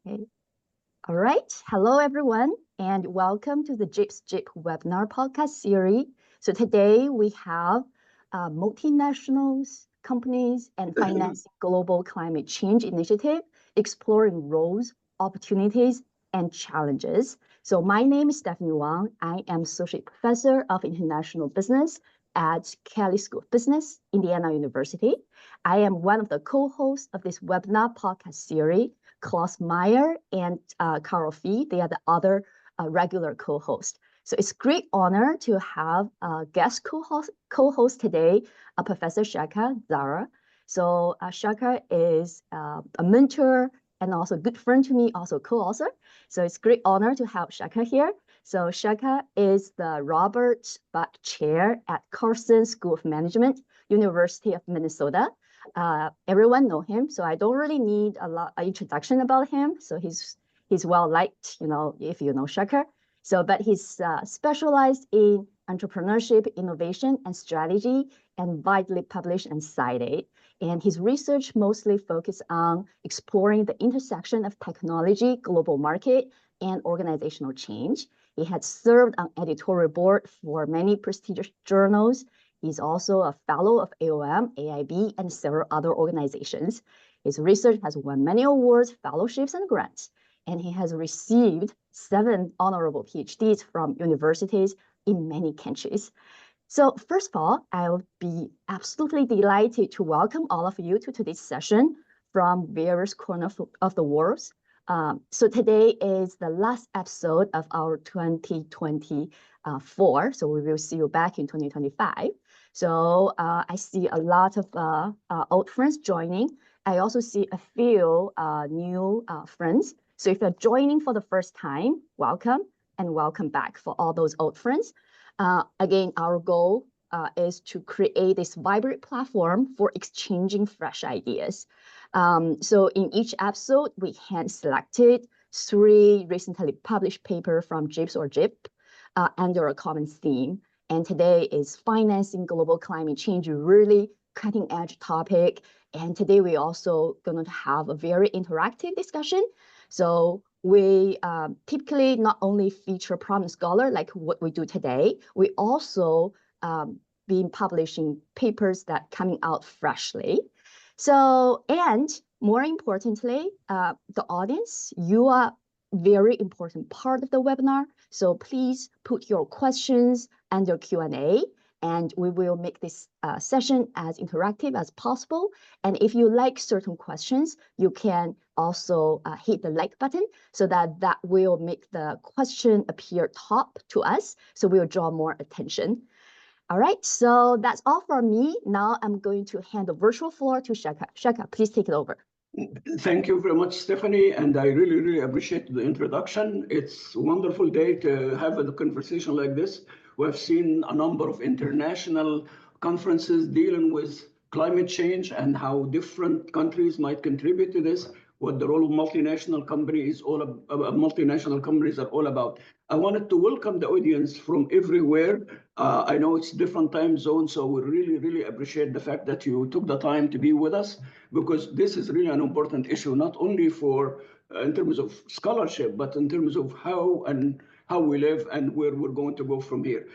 Okay. All right. Hello, everyone, and welcome to the JIPS JIP webinar podcast series. So today we have multinationals, companies, and financing global climate change initiative, exploring roles, opportunities, and challenges. So my name is Stephanie Wang. I am Associate Professor of International Business at Kelley School of Business, Indiana University. I am one of the co-hosts of this webinar podcast series. Klaus Meyer and Carol Fee, they are the other regular co-hosts. So it's a great honor to have a guest co-host today, Professor Zahra. So Shaka is a mentor and also a good friend to me, also co-author. So it's a great honor to have Shaka here. So Shaka is the Robert Buck Chair at Carson School of Management, University of Minnesota. Everyone know him, so I don't really need a lot of introduction about him. So he's well liked, if you know Shaka. So, but he's specialized in entrepreneurship, innovation, and strategy, and widely published and cited. And his research mostly focused on exploring the intersection of technology, global market, and organizational change. He had served on editorial board for many prestigious journals. He's also a fellow of AOM, AIB, and several other organizations. His research has won many awards, fellowships, and grants, and he has received 7 honorable PhDs from universities in many countries. So first of all, I'll be absolutely delighted to welcome all of you to today's session from various corners of the world. So today is the last episode of our 2024. So we will see you back in 2025. So I see a lot of old friends joining. I also see a few new friends. So if you're joining for the first time, welcome and welcome back for all those old friends. Again, our goal is to create this vibrant platform for exchanging fresh ideas. So in each episode, we hand-selected 3 recently published papers from JIPS or JIP under a common theme. And today is financing global climate change, a really cutting-edge topic. And today we also going to have a very interactive discussion. So we typically not only feature prominent scholar like what we do today, we also been publishing papers that coming out freshly. So, and more importantly, the audience, you are very important part of the webinar. So please put your questions under Q&A, and we will make this session as interactive as possible. And if you like certain questions, you can also hit the like button so that will make the question appear top to us. So we'll draw more attention. All right, so that's all from me. Now I'm going to hand the virtual floor to Shaka. Shaka, please take it over. Thank you very much, Stephanie, and I really, really appreciate the introduction. It's a wonderful day to have a conversation like this. We've seen a number of international conferences dealing with climate change and how different countries might contribute to this, what the role of multinational companies are all about. I wanted to welcome the audience from everywhere. I know it's different time zones, so we really, really appreciate the fact that you took the time to be with us, because this is really an important issue, not only for in terms of scholarship, but in terms of how we live and where we're going to go from here.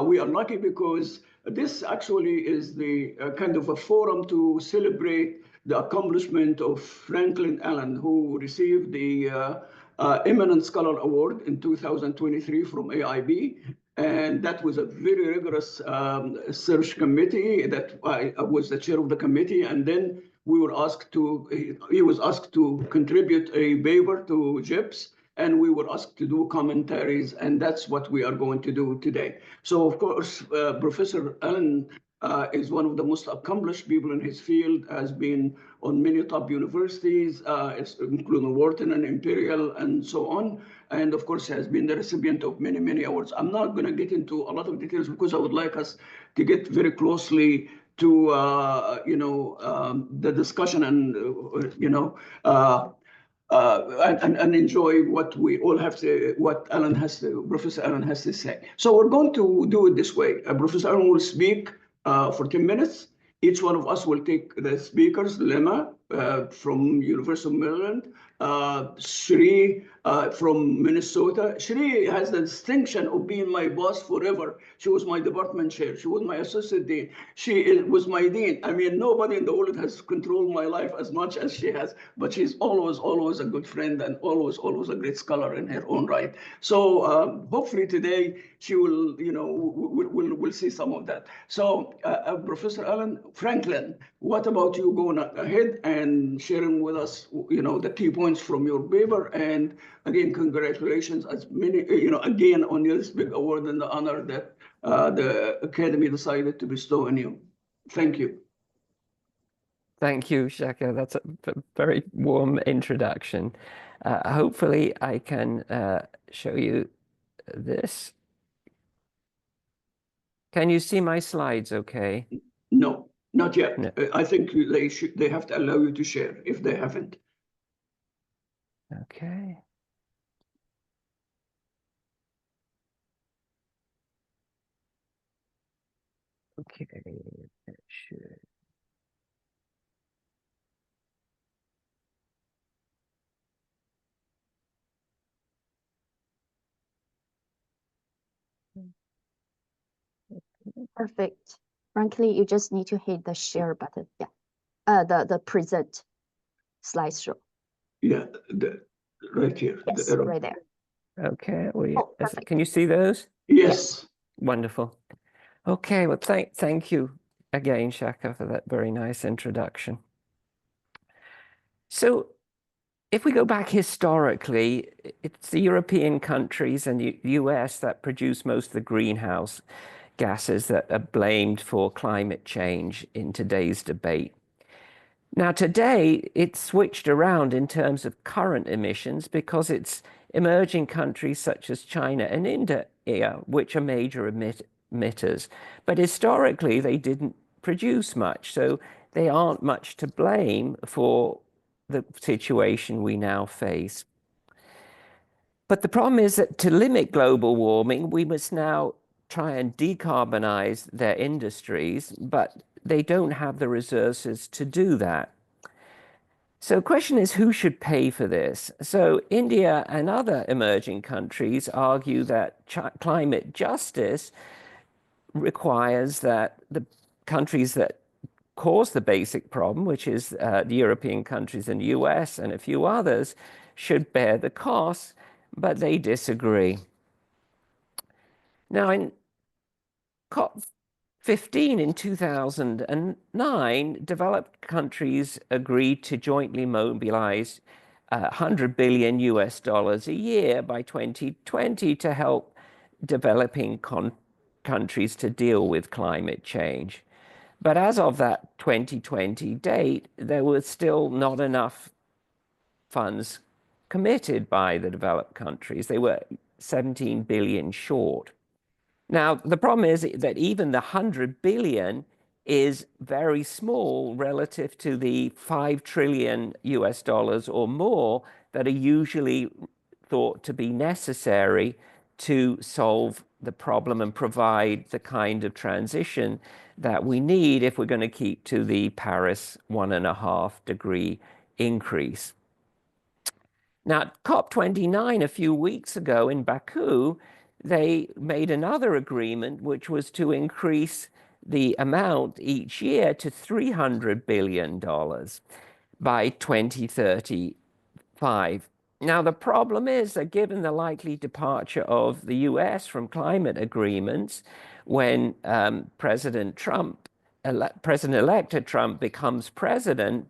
We are lucky because this actually is the kind of a forum to celebrate the accomplishment of Franklin Allen, who received the Eminent Scholar Award in 2023 from AIB. And that was a very rigorous search committee that I was the chair of the committee. And then he was asked to contribute a paper to JIPS, and we were asked to do commentaries, and that's what we are going to do today. So, of course, Professor Allen is one of the most accomplished people in his field, has been on many top universities, including Wharton and Imperial and so on. And of course, has been the recipient of many, many awards. I'm not going to get into a lot of details because I would like us to get very closely to, the discussion and, and enjoy what we all have to, Professor Allen has to say. So we're going to do it this way. Professor Allen will speak for 10 minutes. Each one of us will take the speakers, Lemma, from University of Maryland, Shri from Minnesota. Shri has the distinction of being my boss forever. She was my department chair. She was my associate dean. She was my dean. I mean, nobody in the world has controlled my life as much as she has, but she's always a good friend and always a great scholar in her own right. So hopefully today she will, we'll see some of that. So Professor Alan Franklin, what about you going ahead and sharing with us, the key points from your paper? And again, congratulations as many, again, on this big award and the honor that the Academy decided to bestow on you. Thank you. Thank you, Shaka. That's a very warm introduction. Hopefully I can show you this. Can you see my slides okay? No, not yet. No. I think they have to allow you to share if they haven't. Okay. Okay, that should. Perfect. Frankly, you just need to hit the share button. Yeah. The present slideshow. Yeah, right here. Yes, right there. Okay. Perfect. Can you see those? Yes. Wonderful. Okay. Well, thank you again, Shaka, for that very nice introduction. So if we go back historically, it's the European countries and the US that produce most of the greenhouse gases that are blamed for climate change in today's debate. Now, today, it's switched around in terms of current emissions because it's emerging countries such as China and India, which are major emitters. But historically, they didn't produce much, so they aren't much to blame for the situation we now face. But the problem is that to limit global warming, we must now try and decarbonize their industries, but they don't have the resources to do that. So the question is, who should pay for this? So India and other emerging countries argue that climate justice requires that the countries that cause the basic problem, which is the European countries and the US and a few others, should bear the costs, but they disagree. Now, in COP15 in 2009, developed countries agreed to jointly mobilize $100 billion a year by 2020 to help developing countries to deal with climate change. But as of that 2020 date, there was still not enough funds committed by the developed countries. They were 17 billion short. Now, the problem is that even the 100 billion is very small relative to the 5 trillion US dollars or more that are usually thought to be necessary to solve the problem and provide the kind of transition that we need if we're going to keep to the Paris 1.5-degree increase. Now, at COP29 a few weeks ago in Baku, they made another agreement, which was to increase the amount each year to $300 billion by 2035. Now, the problem is that given the likely departure of the US from climate agreements, when President-elect Trump becomes president,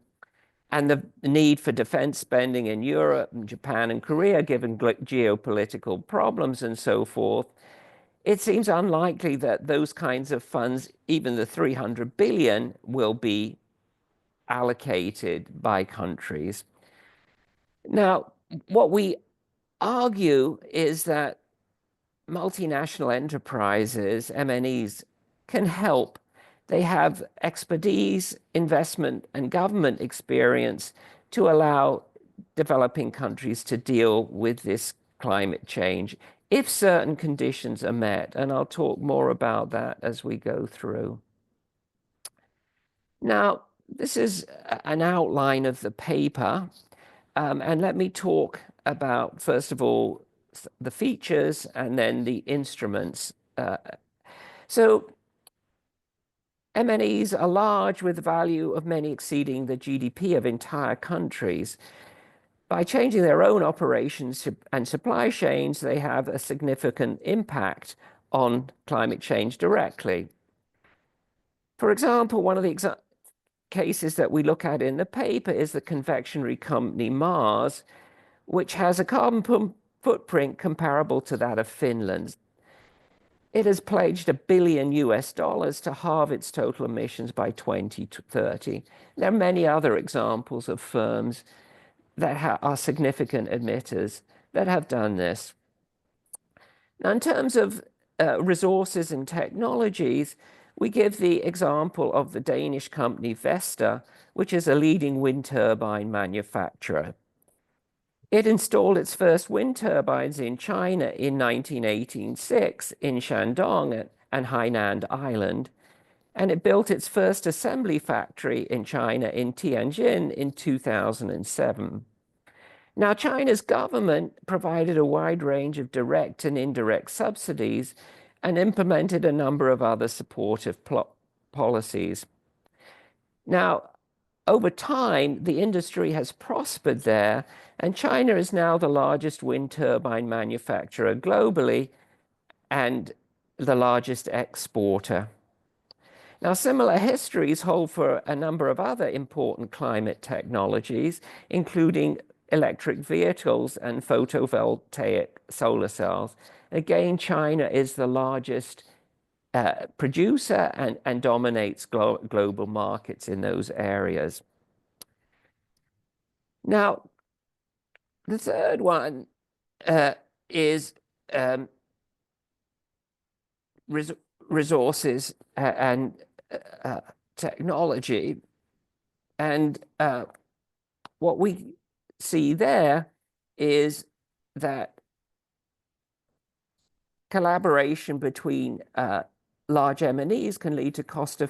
and the need for defense spending in Europe and Japan and Korea, given geopolitical problems and so forth, it seems unlikely that those kinds of funds, even the 300 billion, will be allocated by countries. Now, what we argue is that multinational enterprises, MNEs, can help. They have expertise, investment, and government experience to allow developing countries to deal with this climate change if certain conditions are met. And I'll talk more about that as we go through. Now, this is an outline of the paper. And let me talk about, first of all, the features and then the instruments. So MNEs are large with value of many exceeding the GDP of entire countries. By changing their own operations and supply chains, they have a significant impact on climate change directly. For example, one of the cases that we look at in the paper is the confectionery company Mars, which has a carbon footprint comparable to that of Finland's. It has pledged $1 billion to halve its total emissions by 2030. There are many other examples of firms that are significant emitters that have done this. Now, in terms of resources and technologies, we give the example of the Danish company Vestas, which is a leading wind turbine manufacturer. It installed its first wind turbines in China in 1986 in Shandong and Hainan Island, and it built its first assembly factory in China in Tianjin in 2007. Now, China's government provided a wide range of direct and indirect subsidies and implemented a number of other supportive policies. Now, over time, the industry has prospered there, and China is now the largest wind turbine manufacturer globally and the largest exporter. Now, similar histories hold for a number of other important climate technologies, including electric vehicles and photovoltaic solar cells. Again, China is the largest producer and dominates global markets in those areas. Now, the third one is resources and technology. And what we see there is that collaboration between large M&Es can lead to cost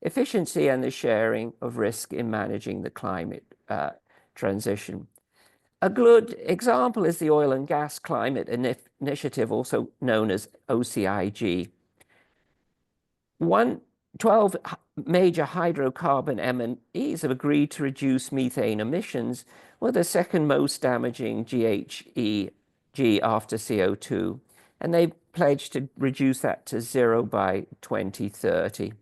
efficiency and the sharing of risk in managing the climate transition. A good example is the Oil and Gas Climate Initiative, also known as OCIG. 12 major hydrocarbon M&Es have agreed to reduce methane emissions, with the second most damaging GHG after CO2, and they pledged to reduce that to 0 by 2030.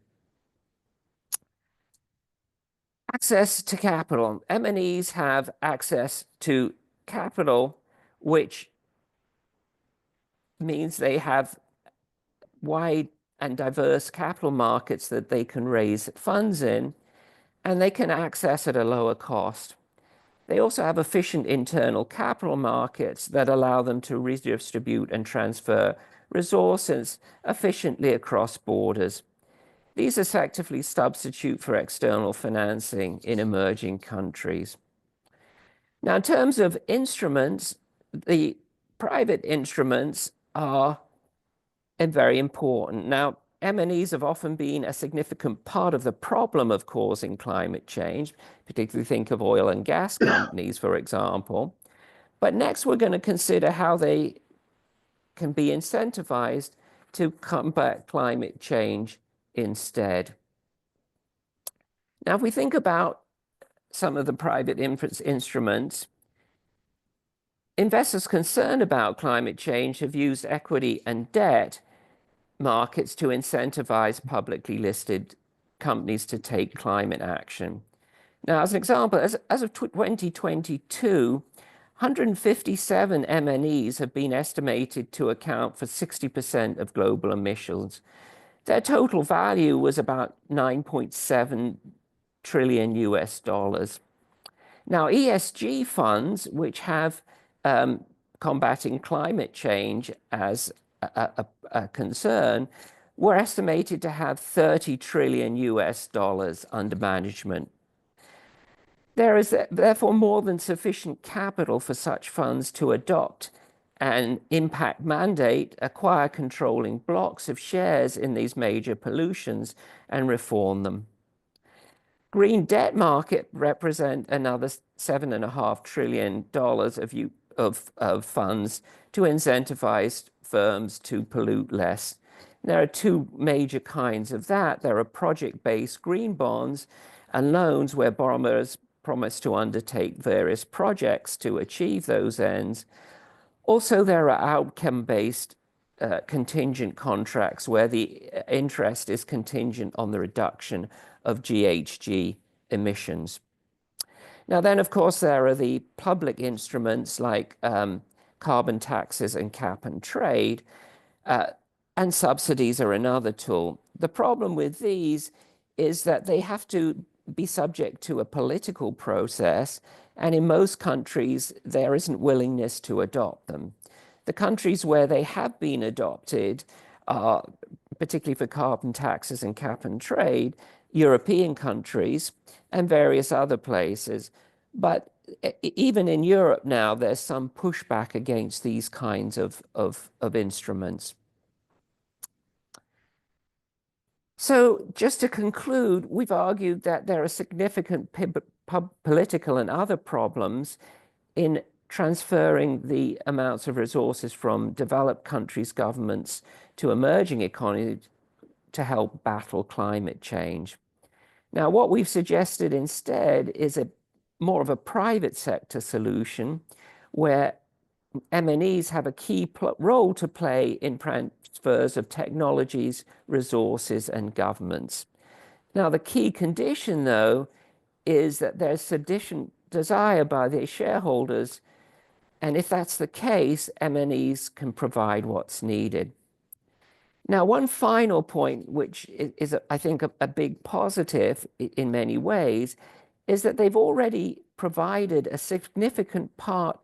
Access to capital. M&Es have access to capital, which means they have wide and diverse capital markets that they can raise funds in, and they can access at a lower cost. They also have efficient internal capital markets that allow them to redistribute and transfer resources efficiently across borders. These effectively substitute for external financing in emerging countries. Now, in terms of instruments, the private instruments are very important. Now, M&Es have often been a significant part of the problem of causing climate change, particularly think of oil and gas companies, for example. But next, we're going to consider how they can be incentivized to combat climate change instead. Now, if we think about some of the private instruments, investors concerned about climate change have used equity and debt markets to incentivize publicly listed companies to take climate action. Now, as an example, as of 2022, 157 M&Es have been estimated to account for 60% of global emissions. Their total value was about $9.7 trillion. Now, ESG funds, which have combating climate change as a concern, were estimated to have $30 trillion under management. There is therefore more than sufficient capital for such funds to adopt an impact mandate, acquire controlling blocks of shares in these major pollutions and reform them. Green debt market represent another $7.5 trillion of funds to incentivize firms to pollute less. There are two major kinds of that. There are project-based green bonds and loans where borrowers promise to undertake various projects to achieve those ends. Also, there are outcome-based contingent contracts where the interest is contingent on the reduction of GHG emissions. Now then, of course, there are the public instruments like carbon taxes and cap and trade, and subsidies are another tool. The problem with these is that they have to be subject to a political process, and in most countries, there isn't willingness to adopt them. The countries where they have been adopted are, particularly for carbon taxes and cap and trade, European countries and various other places. But even in Europe now, there's some pushback against these kinds of instruments. So just to conclude, we've argued that there are significant political and other problems in transferring the amounts of resources from developed countries' governments to emerging economies to help battle climate change. Now, what we've suggested instead is more of a private sector solution where MNEs have a key role to play in transfers of technologies, resources, and governments. Now, the key condition, though, is that there's sufficient desire by the shareholders, and if that's the case, MNEs can provide what's needed. Now, one final point, which is I think, a big positive in many ways, is that they've already provided a significant part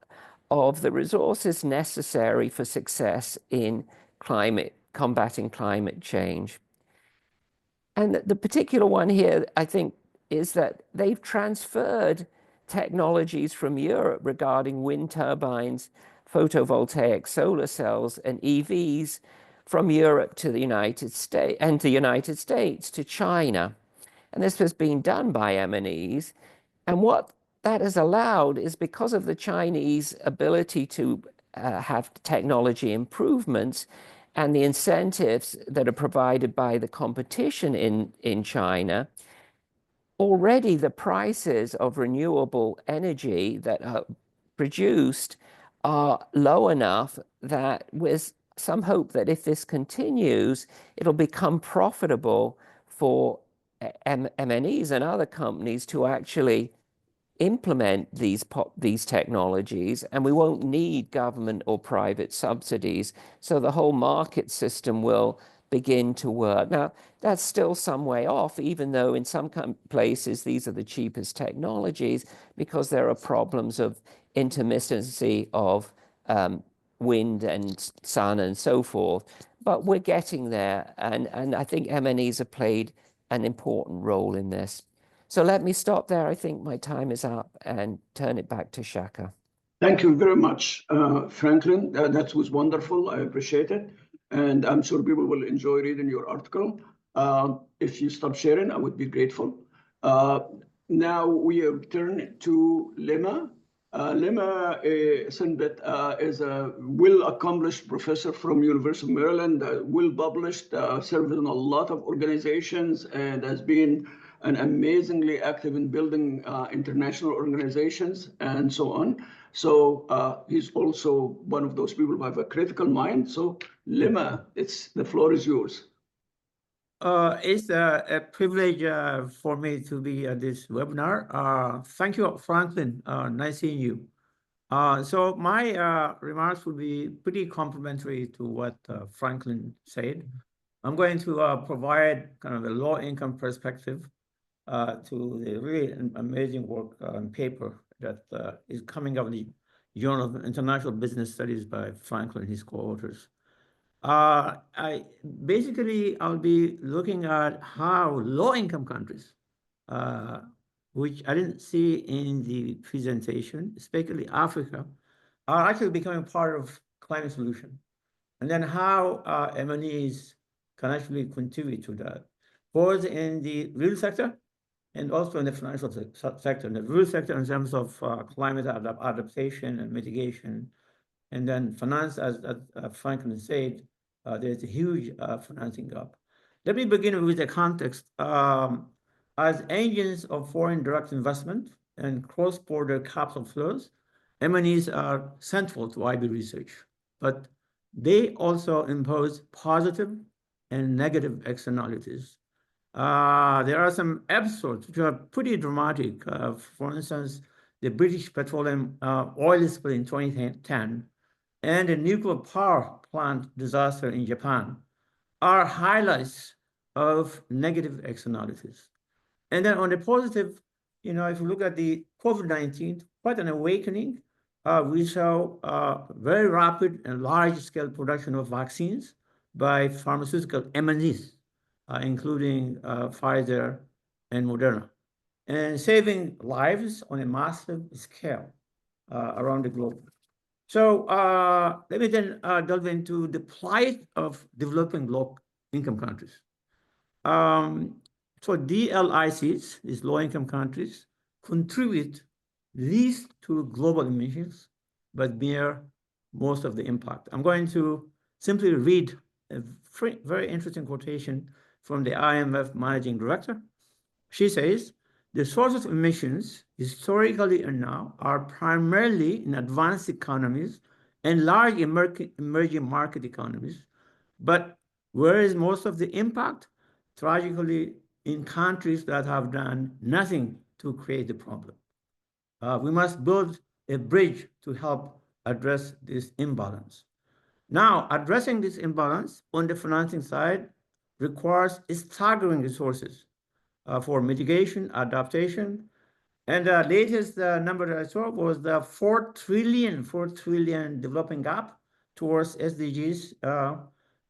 of the resources necessary for success in combating climate change. And the particular one here, I think, is that they've transferred technologies from Europe regarding wind turbines, photovoltaic solar cells, and EVs from Europe to the United States and the United States to China. And this has been done by MNEs. And what that has allowed is because of the Chinese ability to have technology improvements and the incentives that are provided by the competition in China, already the prices of renewable energy that are produced are low enough that with some hope that if this continues, it'll become profitable for MNEs and other companies to actually implement these technologies, and we won't need government or private subsidies. So the whole market system will begin to work. Now, that's still some way off, even though in some places these are the cheapest technologies, because there are problems of intermittency of wind and sun and so forth. But we're getting there, and I think MNEs have played an important role in this. So let me stop there. I think my time is up, and turn it back to Shaka. Thank you very much, Franklin. That was wonderful. I appreciate it. And I'm sure people will enjoy reading your article. If you stop sharing, I would be grateful. Now we turn to Lemma. Lemma Senbet is a well-accomplished professor from University of Maryland, well-published, served in a lot of organizations, and has been amazingly active in building international organizations and so on. So he's also one of those people who have a critical mind. So Lemma, the floor is yours. It's a privilege for me to be at this webinar. Thank you, Franklin. Nice seeing you. So my remarks will be pretty complementary to what Franklin said. I'm going to provide kind of a low-income perspective to the really amazing work on paper that is coming out of the Journal of International Business Studies by Franklin and his co-authors. I'll be looking at how low-income countries, which I didn't see in the presentation, especially Africa, are actually becoming part of climate solution, and then how M&Es can actually contribute to that, both in the real sector and also in the financial sector. In the real sector, in terms of climate adaptation and mitigation, and then finance, as Franklin said, there's a huge financing gap. Let me begin with the context. As engines of foreign direct investment and cross-border capital flows, M&Es are central to IB research, but they also impose positive and negative externalities. There are some episodes which are pretty dramatic. For instance, the British Petroleum oil spill in 2010 and the nuclear power plant disaster in Japan are highlights of negative externalities. And then on the positive, if you look at the COVID-19, quite an awakening. We saw very rapid and large-scale production of vaccines by pharmaceutical M&Es, including Pfizer and Moderna, and saving lives on a massive scale around the globe. So let me then delve into the plight of developing low-income countries. So DLICs, these low-income countries, contribute least to global emissions, but bear most of the impact. I'm going to simply read a very interesting quotation from the IMF managing director. She says, the sources of emissions historically and now are primarily in advanced economies and large emerging market economies, but where is most of the impact? Tragically, in countries that have done nothing to create the problem. We must build a bridge to help address this imbalance. Now, addressing this imbalance on the financing side requires staggering resources for mitigation, adaptation, and the latest number that I saw was the 4 trillion developing gap towards SDGs.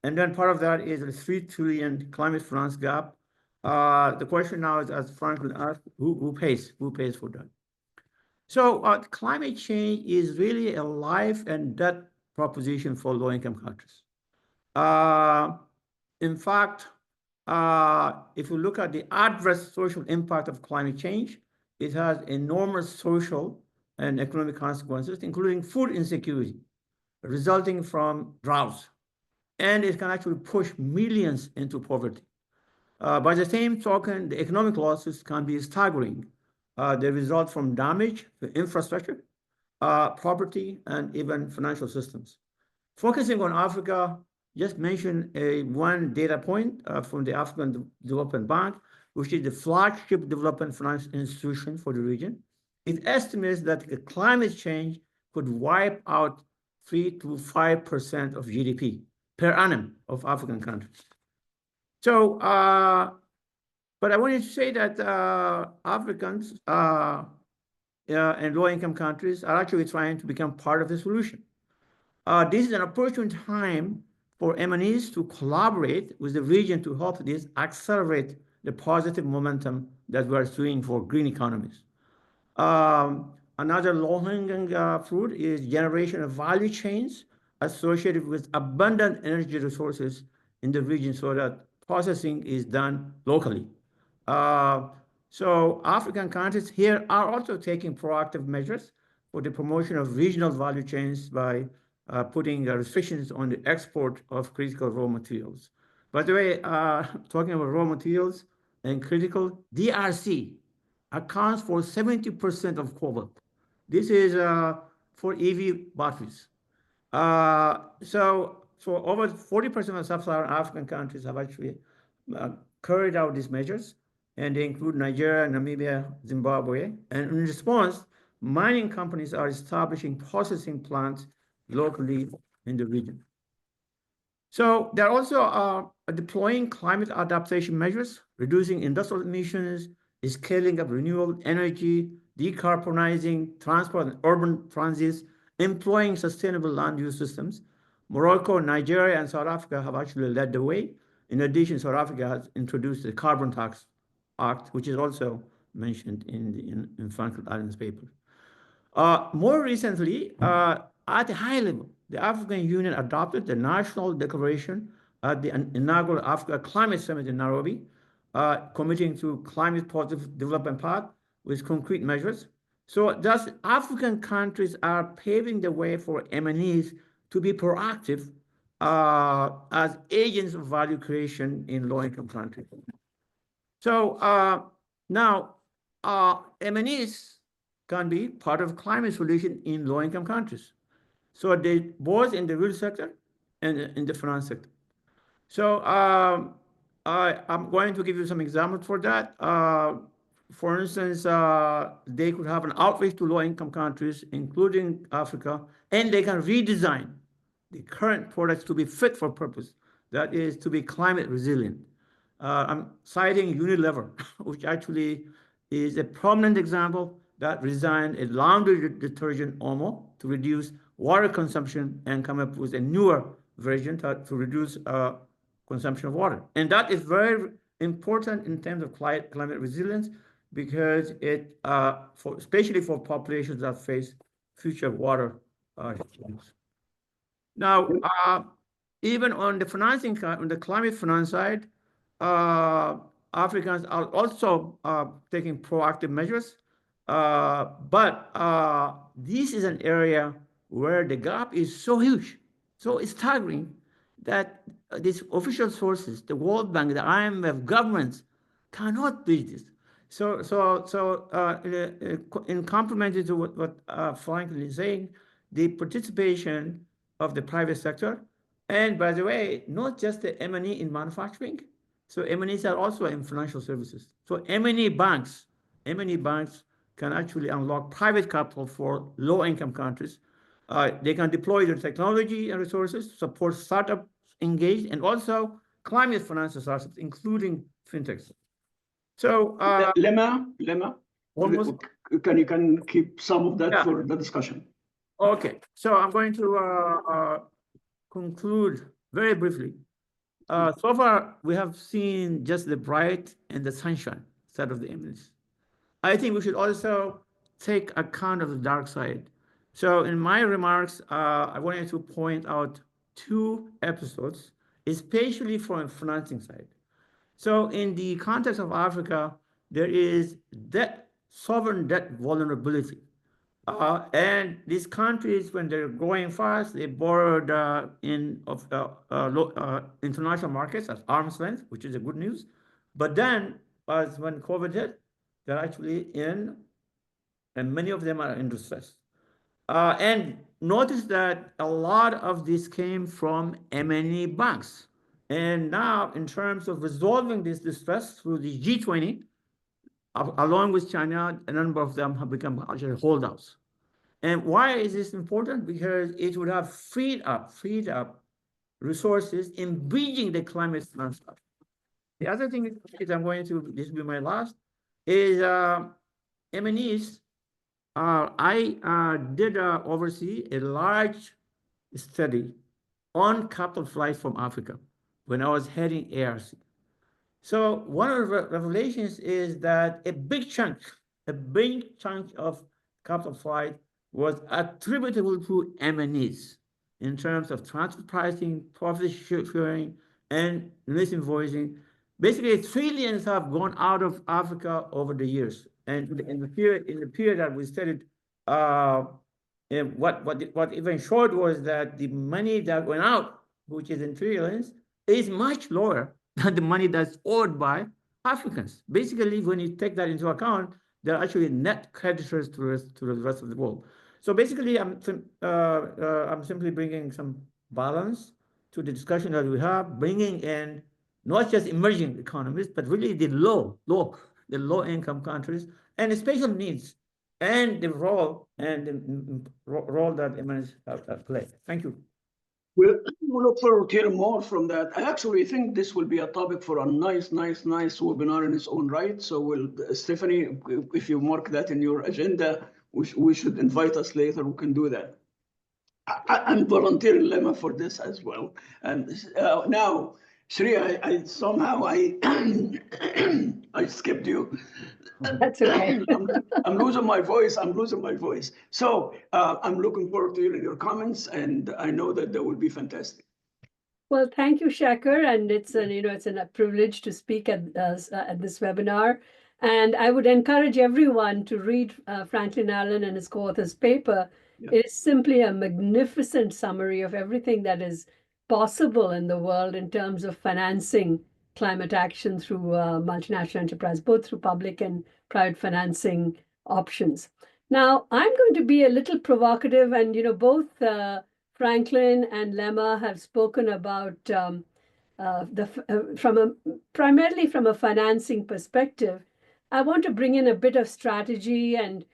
And then part of that is the 3 trillion climate finance gap. The question now is, as Franklin asked, who pays for that? So climate change is really a life and death proposition for low-income countries. In fact, if you look at the adverse social impact of climate change, it has enormous social and economic consequences, including food insecurity resulting from droughts. And it can actually push millions into poverty. By the same token, the economic losses can be staggering. They result from damage to infrastructure, property, and even financial systems. Focusing on Africa, just mention one data point from the African Development Bank, which is the flagship development finance institution for the region. It estimates that climate change could wipe out 3 to 5% of GDP per annum of African countries. So, but I wanted to say that Africans and low-income countries are actually trying to become part of the solution. This is an opportune time for M&Es to collaborate with the region to help this accelerate the positive momentum that we are seeing for green economies. Another low-hanging fruit is generation of value chains associated with abundant energy resources in the region so that processing is done locally. So African countries here are also taking proactive measures for the promotion of regional value chains by putting restrictions on the export of critical raw materials. By the way, talking about raw materials and critical, DRC accounts for 70% of cobalt. This is for EV batteries. So over 40% of sub-Saharan African countries have actually carried out these measures, and they include Nigeria, Namibia, Zimbabwe. And in response, mining companies are establishing processing plants locally in the region. So they're also deploying climate adaptation measures, reducing industrial emissions, scaling up renewable energy, decarbonizing transport and urban transits, employing sustainable land use systems. Morocco, Nigeria, and South Africa have actually led the way. In addition, South Africa has introduced the Carbon Tax Act, which is also mentioned in Franklin Allen's paper. More recently, at a high level, the African Union adopted the National Declaration at the inaugural Africa Climate Summit in Nairobi, committing to climate positive development path with concrete measures. So thus, African countries are paving the way for MNEs to be proactive as agents of value creation in low-income countries. So now, MNEs can be part of climate solution in low-income countries. So they both in the real sector and in the finance sector. So I'm going to give you some examples for that. For instance, they could have an outreach to low-income countries, including Africa, and they can redesign the current products to be fit for purpose. That is, to be climate resilient. I'm citing Unilever, which actually is a prominent example that designed a laundry detergent Omo to reduce water consumption and come up with a newer version to reduce consumption of water. And that is very important in terms of climate resilience because it, especially for populations that face future water issues. Now, even on the financing, on the climate finance side, Africans are also taking proactive measures, but this is an area where the gap is so huge, so staggering that these official sources, the World Bank, the IMF, governments cannot bridge this. So in complementing to what Franklin is saying, the participation of the private sector, and by the way, not just the M&E in manufacturing. So M&Es are also in financial services. So M&E banks can actually unlock private capital for low-income countries. They can deploy their technology and resources to support startups engaged and also climate finance startups, including fintechs. So Lemma, almost, can you keep some of that for the discussion? Okay, so I'm going to conclude very briefly. So far, we have seen just the bright and the sunshine side of the image. I think we should also take account of the dark side. So in my remarks, I wanted to point out 2 episodes, especially from the financing side. So in the context of Africa, there is sovereign debt vulnerability. And these countries, when they're growing fast, they borrowed in international markets at arm's length, which is a good news. But then, as when COVID hit, they're actually in, and many of them are in distress. And notice that a lot of this came from M&E banks. And now, in terms of resolving this distress through the G20, along with China, a number of them have become actually holdouts. And why is this important? Because it would have freed up resources in bridging the climate finance. The other thing is I'm going to, this will be my last, is M&Es. I did oversee a large study on capital flights from Africa when I was heading ARC. So one of the revelations is that a big chunk of capital flight was attributable to M&Es in terms of transfer pricing, profit sharing, and release invoicing. Basically, trillions have gone out of Africa over the years. And in the period that we studied, what even showed was that the money that went out, which is in trillions, is much lower than the money that's owed by Africans. Basically, when you take that into account, they're actually net creditors to the rest of the world. So basically, I'm simply bringing some balance to the discussion that we have, bringing in not just emerging economies, but really the low-income countries and the special needs and the role that MNs have played. Thank you. We'll look forward to hearing more from that. I actually think this will be a topic for a nice webinar in its own right. So Stephanie, if you mark that in your agenda, we should invite us later. We can do that. I'm volunteering Lemma for this as well. And now, Sri, I somehow I skipped you. That's okay. I'm losing my voice. I'm losing my voice. So I'm looking forward to hearing your comments, and I know that they will be fantastic. Well, thank you, Shaker, and it's a privilege to speak at this webinar. And I would encourage everyone to read Franklin Allen and his co-author's paper. Yeah. It is simply a magnificent summary of everything that is possible in the world in terms of financing climate action through multinational enterprise, both through public and private financing options. Now, I'm going to be a little provocative, and both Franklin and Lemma have spoken about primarily from a financing perspective. I want to bring in a bit of strategy and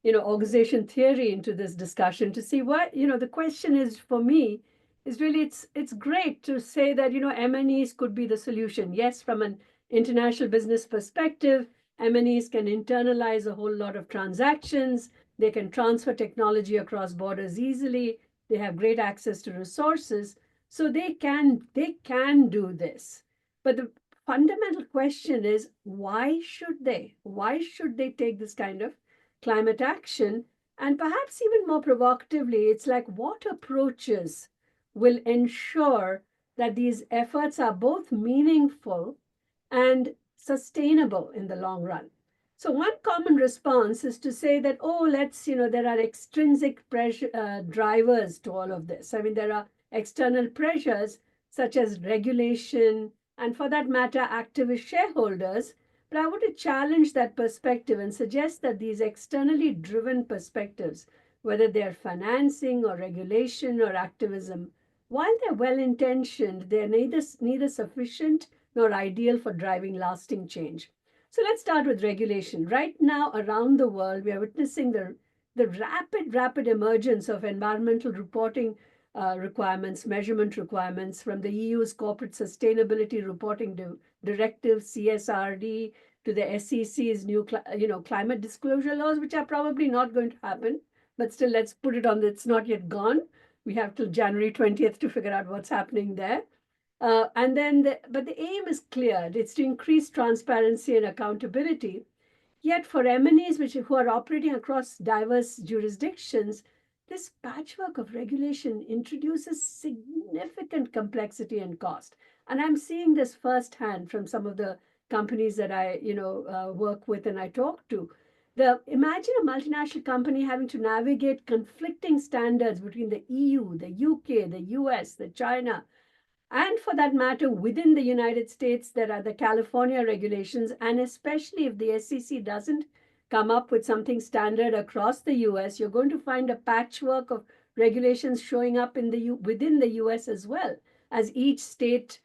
organization theory into this discussion to see what the question is for me is really it's great to say that M&Es could be the solution. Yes, from an international business perspective, M&Es can internalize a whole lot of transactions. They can transfer technology across borders easily. They have great access to resources, so they can do this. But the fundamental question is, why should they take this kind of climate action? And perhaps even more provocatively, it's like, what approaches will ensure that these efforts are both meaningful and sustainable in the long run? So one common response is to say that, there are extrinsic pressure drivers to all of this. I mean, there are external pressures such as regulation and, for that matter, activist shareholders. But I want to challenge that perspective and suggest that these externally driven perspectives, whether they're financing or regulation or activism, while they're well-intentioned, they're neither sufficient nor ideal for driving lasting change. So let's start with regulation. Right now, around the world, we are witnessing the rapid emergence of environmental reporting requirements, measurement requirements from the EU's Corporate Sustainability Reporting Directive, CSRD, to the SEC's new climate disclosure laws, which are probably not going to happen. But still, let's put it on. It's not yet gone. We have till January 20th to figure out what's happening there. But the aim is clear. It's to increase transparency and accountability. Yet for M&Es who are operating across diverse jurisdictions, this patchwork of regulation introduces significant complexity and cost. And I'm seeing this firsthand from some of the companies that I work with and I talk to. Imagine a multinational company having to navigate conflicting standards between the EU, the UK, the US, the China, and for that matter, within the United States, there are the California regulations, and especially if the SEC doesn't come up with something standard across the US, you're going to find a patchwork of regulations showing up within the US as well, as each states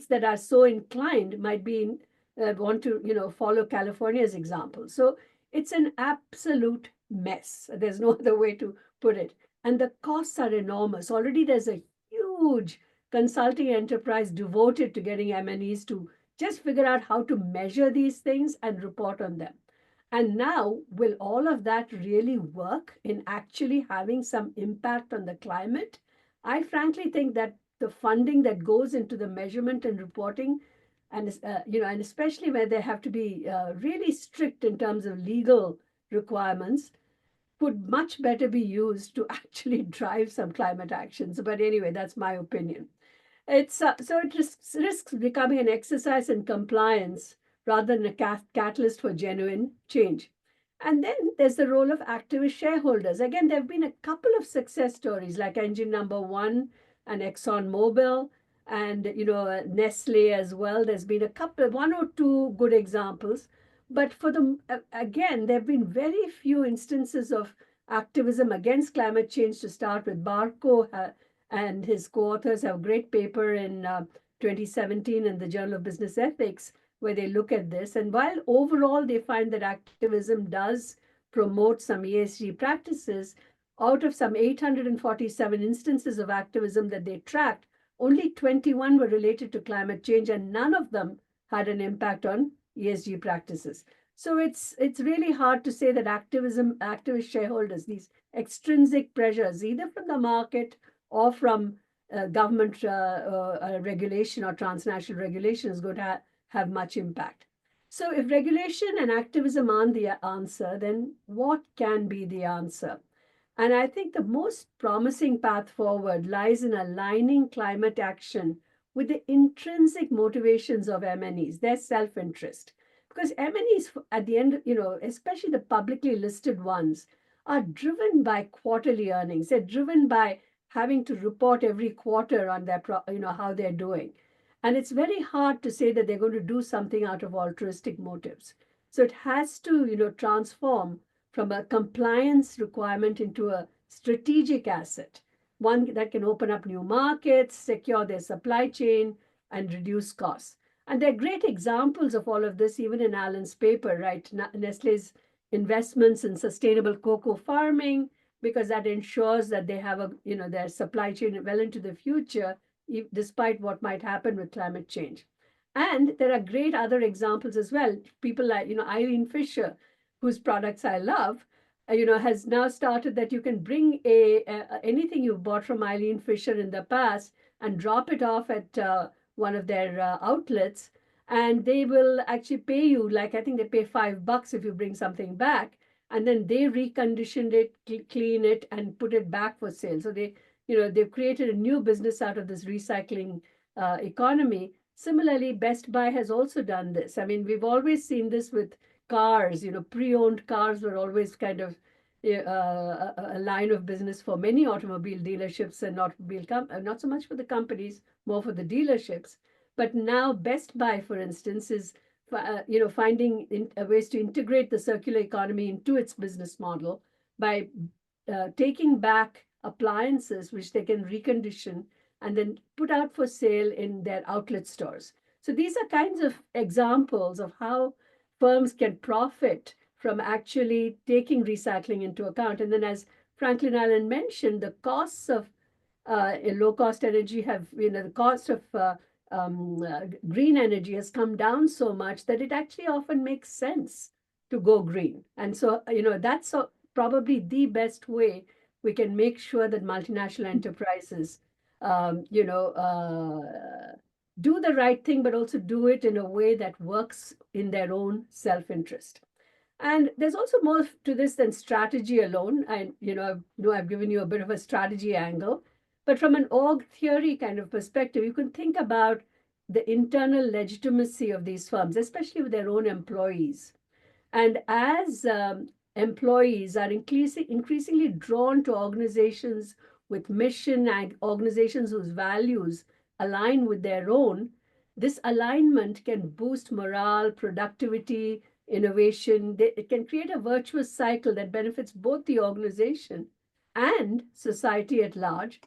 that are so inclined might be want to follow California's example. So it's an absolute mess. There's no other way to put it. And the costs are enormous. Already there's a huge consulting enterprise devoted to getting M&Es to just figure out how to measure these things and report on them. And now, will all of that really work in actually having some impact on the climate? I frankly think that the funding that goes into the measurement and reporting, and especially where they have to be really strict in terms of legal requirements, could much better be used to actually drive some climate actions. But anyway, that's my opinion. So it risks becoming an exercise in compliance rather than a catalyst for genuine change. And then there's the role of activist shareholders. Again, there have been a couple of success stories like Engine Number One and ExxonMobil and Nestle as well. There's been one or two good examples. But for them, again, there have been very few instances of activism against climate change to start with. Barco and his co-authors have a great paper in 2017 in the Journal of Business Ethics, where they look at this. And while overall they find that activism does promote some ESG practices, out of some 847 instances of activism that they tracked, only 21 were related to climate change, and none of them had an impact on ESG practices. So it's really hard to say that activist shareholders, these extrinsic pressures, either from the market or from government regulation or transnational regulation is going to have much impact. So if regulation and activism aren't the answer, then what can be the answer? And I think the most promising path forward lies in aligning climate action with the intrinsic motivations of MNEs, their self-interest. Because MNEs, at the end, especially the publicly listed ones, are driven by quarterly earnings. They're driven by having to report every quarter on their, how they're doing. And it's very hard to say that they're going to do something out of altruistic motives. So it has to, transform from a compliance requirement into a strategic asset, one that can open up new markets, secure their supply chain, and reduce costs. And there are great examples of all of this, even in Alan's paper, right? Nestle's investments in sustainable cocoa farming, because that ensures that they have their supply chain well into the future, despite what might happen with climate change. And there are great other examples as well. People like, Eileen Fisher, whose products I love, has now started that you can bring anything you've bought from Eileen Fisher in the past and drop it off at one of their outlets, and they will actually pay you, like I think they pay $5 if you bring something back, and then they reconditioned it, clean it, and put it back for sale. So they've created a new business out of this recycling economy. Similarly, Best Buy has also done this. I mean, we've always seen this with cars. Pre-owned cars were always kind of a line of business for many automobile dealerships and not so much for the companies, more for the dealerships. But now Best Buy, for instance, is finding ways to integrate the circular economy into its business model by taking back appliances which they can recondition and then put out for sale in their outlet stores. So these are kinds of examples of how firms can profit from actually taking recycling into account. And then, as Franklin Allen mentioned, the costs of low-cost energy the cost of green energy has come down so much that it actually often makes sense to go green. And so, that's probably the best way we can make sure that multinational enterprises, do the right thing, but also do it in a way that works in their own self-interest. And there's also more to this than strategy alone. And, I've given you a bit of a strategy angle, but from an org theory kind of perspective, you can think about the internal legitimacy of these firms, especially with their own employees. And as employees are increasingly drawn to organizations with mission and organizations whose values align with their own, this alignment can boost morale, productivity, innovation. It can create a virtuous cycle that benefits both the organization and society at large.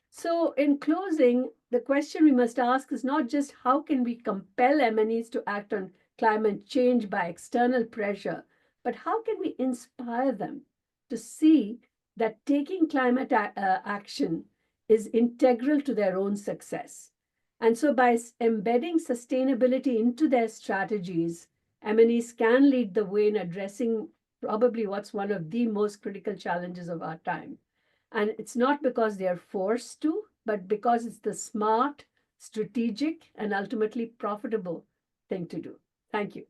So in closing, the question we must ask is not just how can we compel MNEs to act on climate change by external pressure, but how can we inspire them to see that taking climate action is integral to their own success. And so by embedding sustainability into their strategies, MNEs can lead the way in addressing probably what's one of the most critical challenges of our time. And it's not because they're forced to, but because it's the smart, strategic, and ultimately profitable thing to do. Thank you.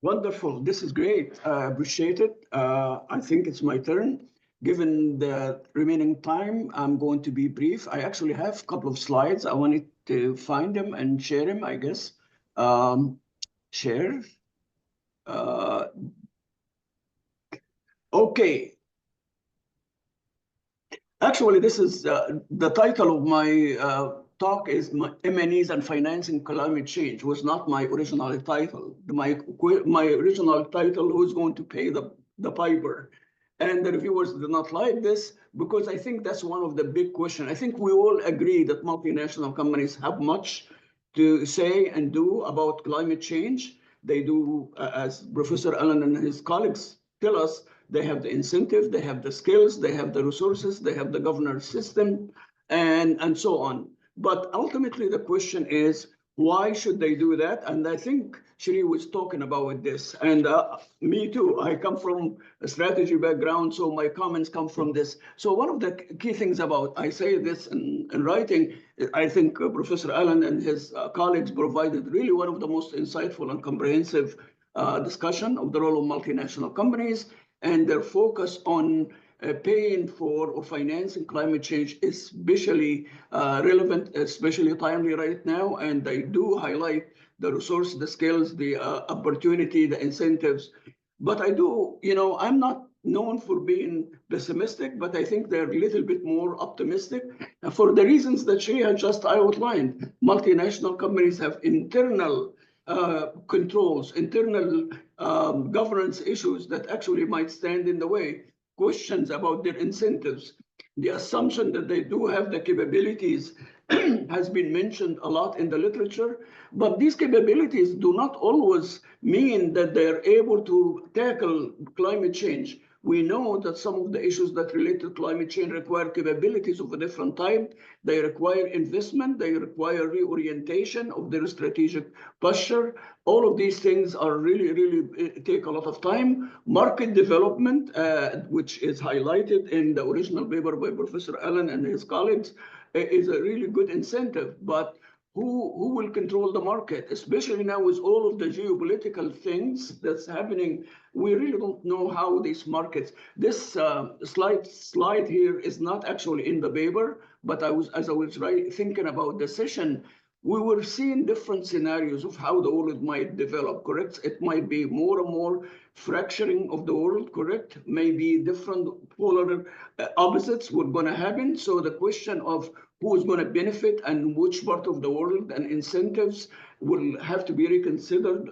Wonderful. This is great. I appreciate it. I think it's my turn. Given the remaining time, I'm going to be brief. I actually have a couple of slides. I wanted to find them and share them, I guess. Share. Okay. Actually, this is the title of my talk is MNEs and Financing Climate Change. Was not my original title. My original title, Who's Going to Pay the Piper? And the reviewers did not like this because I think that's one of the big questions. I think we all agree that multinational companies have much to say and do about climate change. They do, as Professor Allen and his colleagues tell us, they have the incentive, they have the skills, they have the resources, they have the governance system, and so on. But ultimately, the question is, Why should they do that? And I think Shri was talking about this, and me too. I come from a strategy background, so my comments come from this. So one of the key things about, I say this in writing, I think Professor Allen and his colleagues provided really one of the most insightful and comprehensive discussion of the role of multinational companies and their focus on paying for or financing climate change is especially relevant, especially timely right now. And they do highlight the resource, the skills, the opportunity, the incentives. But I do, I'm not known for being pessimistic, but I think they're a little bit more optimistic for the reasons that she had just outlined. Multinational companies have internal controls, internal governance issues that actually might stand in the way, questions about their incentives. The assumption that they do have the capabilities has been mentioned a lot in the literature, but these capabilities do not always mean that they're able to tackle climate change. We know that some of the issues that relate to climate change require capabilities of a different type. They require investment, they require reorientation of their strategic posture. All of these things are really take a lot of time. Market development, which is highlighted in the original paper by Professor Allen and his colleagues, is a really good incentive. But who will control the market, especially now with all of the geopolitical things that's happening? We really don't know how these markets. This slide here is not actually in the paper, but as I was thinking about the session, we were seeing different scenarios of how the world might develop, correct? It might be more and more fracturing of the world, correct? Maybe different polar opposites were going to happen. So the question of who is going to benefit and which part of the world and incentives will have to be reconsidered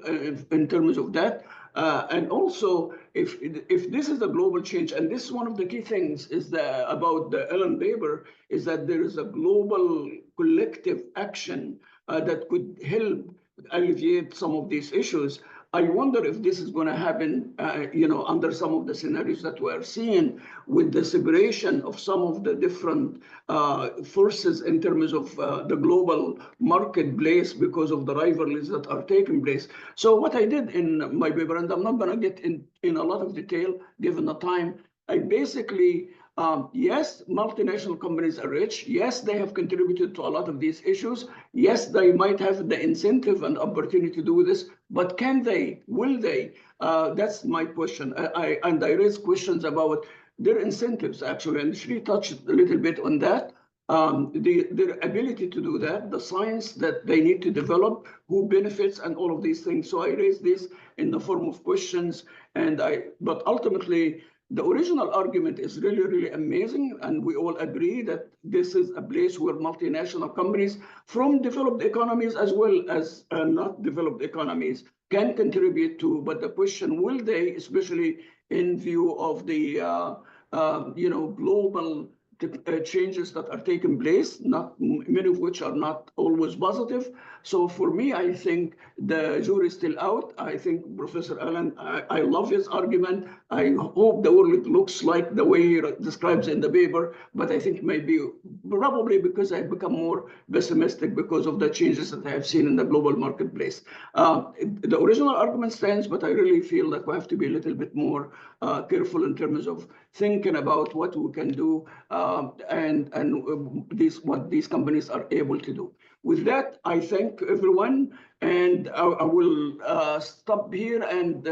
in terms of that. And also, if this is a global change, and this is one of the key things is that about the Ellen paper, is that there is a global collective action that could help alleviate some of these issues. I wonder if this is going to happen, under some of the scenarios that we are seeing with the separation of some of the different forces in terms of the global marketplace because of the rivalries that are taking place. So what I did in my paper, and I'm not going to get in a lot of detail given the time, I basically yes, multinational companies are rich. Yes, they have contributed to a lot of these issues. Yes, they might have the incentive and opportunity to do this, but can they? Will they? That's my question. I raise questions about their incentives, actually, and Shri touched a little bit on that. Their ability to do that, the science that they need to develop, who benefits, and all of these things. So I raise this in the form of questions, but ultimately, the original argument is really amazing, and we all agree that this is a place where multinational companies from developed economies as well as not developed economies can contribute to. But the question, will they, especially in view of the global changes that are taking place, not many of which are not always positive. So for me, I think the jury is still out. I think Professor Allen, I love his argument. I hope the world looks like the way he describes in the paper, but I think probably because I've become more pessimistic because of the changes that I have seen in the global marketplace. The original argument stands, but I really feel that we have to be a little bit more careful in terms of thinking about what we can do and what these companies are able to do. With that, I thank everyone, and I will stop here and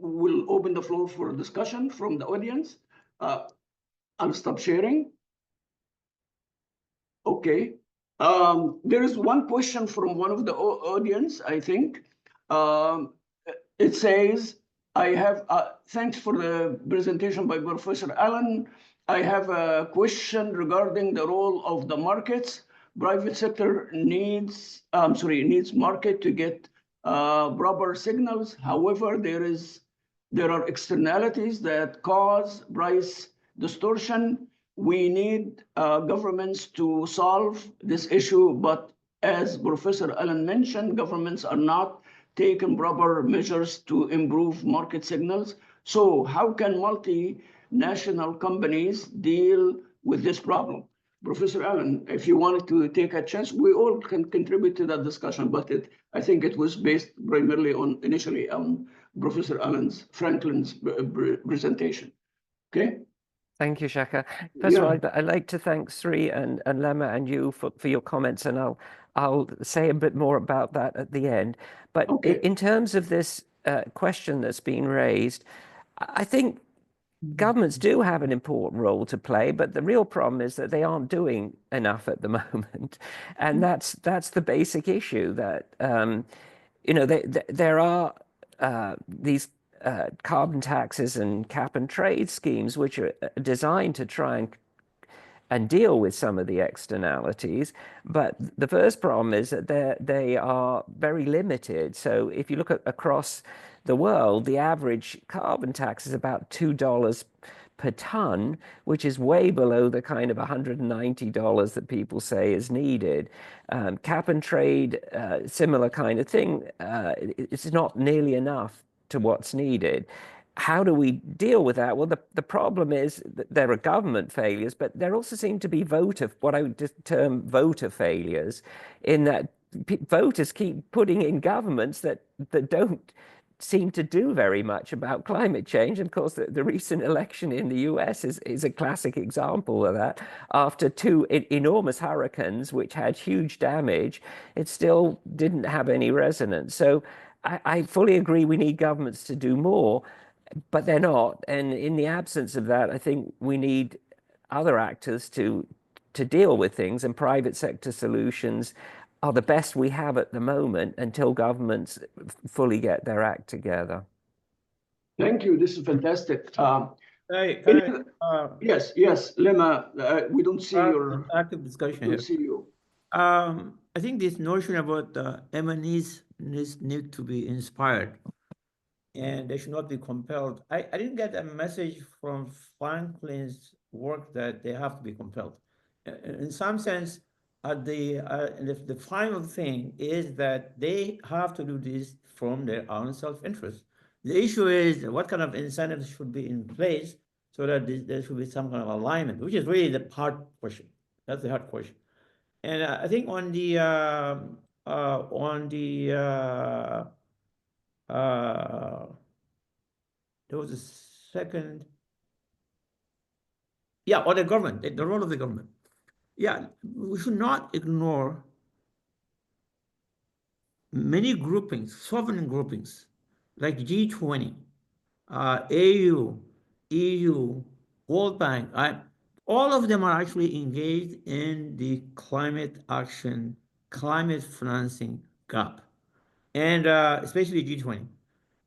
we'll open the floor for discussion from the audience. I'll stop sharing. Okay. There is one question from one of the audience, I think. It says, thanks for the presentation by Professor Allen. I have a question regarding the role of the markets. Private sector needs market to get proper signals. However, there are externalities that cause price distortion. We need governments to solve this issue, but as Professor Allen mentioned, governments are not taking proper measures to improve market signals. So how can multinational companies deal with this problem? Professor Allen, if you wanted to take a chance, we all can contribute to that discussion, but I think it was based primarily initially on Professor Franklin's presentation. Okay? Thank you, Shaka. First Yeah. of all, I'd like to thank Sri and Lemma and you for your comments, and I'll say a bit more about that at the end. But Okay. in terms of this question that's been raised, I think governments do have an important role to play, but the real problem is that they aren't doing enough at the moment, and that's the basic issue. That you know, there are these carbon taxes and cap and trade schemes which are designed to try and deal with some of the externalities. But the first problem is that they are very limited. So if you look across the world, the average carbon tax is about $2 per ton, which is way below the kind of $190 that people say is needed. Cap and trade, similar kind of thing, it's not nearly enough to what's needed. How do we deal with that? Well, the problem is that there are government failures, but there also seem to be what I would term voter failures, in that voters keep putting in governments that don't seem to do very much about climate change. And of course, the recent election in the US is a classic example of that. After two enormous hurricanes, which had huge damage, it still didn't have any resonance. So I fully agree we need governments to do more, but they're not. And in the absence of that, I think we need other actors to deal with things, and private sector solutions are the best we have at the moment until governments fully get their act together. Thank you. This is fantastic. Hey, yes, Lemma, we don't see your active discussion here. Don't see you. I think this notion about MNEs need to be inspired, and they should not be compelled. I didn't get a message from Franklin's work that they have to be compelled. In some sense, the final thing is that they have to do this from their own self-interest. The issue is what kind of incentives should be in place so that there should be some kind of alignment, which is really the hard question. That's the hard question. And I think on the there was a second, yeah, or the government, the role of the government. Yeah, we should not ignore many groupings, sovereign groupings, like G20, AU, EU, World Bank. All of them are actually engaged in the climate action, climate financing gap, and especially G20.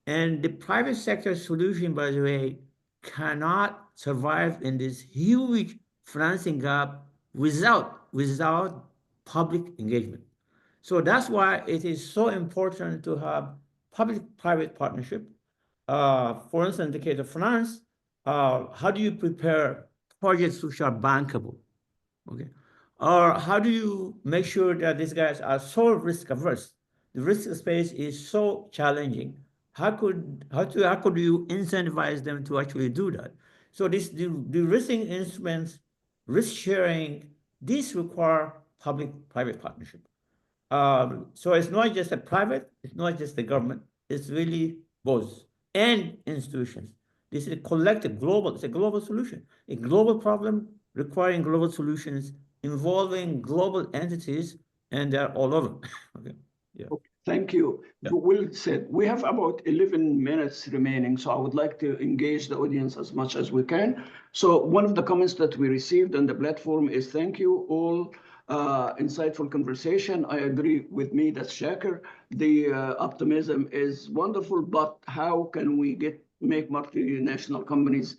And the private sector solution, by the way, cannot survive in this huge financing gap without public engagement. So that's why it is so important to have public-private partnership. For instance, in the case of finance, how do you prepare projects which are bankable? Okay, or how do you make sure that these guys are so risk averse? The risk space is so challenging. How could you incentivize them to actually do that? So the risk instruments, risk sharing, these require public-private partnership. So it's not just a private, it's not just the government, it's really both, and institutions. This is a collective, global, it's a global solution, a global problem requiring global solutions involving global entities, and they're all over. Okay. Yeah. Okay. Thank you. Yeah. Well said. We have about 11 minutes remaining, so I would like to engage the audience as much as we can. So one of the comments that we received on the platform is, thank you all, insightful conversation. I agree with me, that's Shaker. The optimism is wonderful, but how can we make multinational companies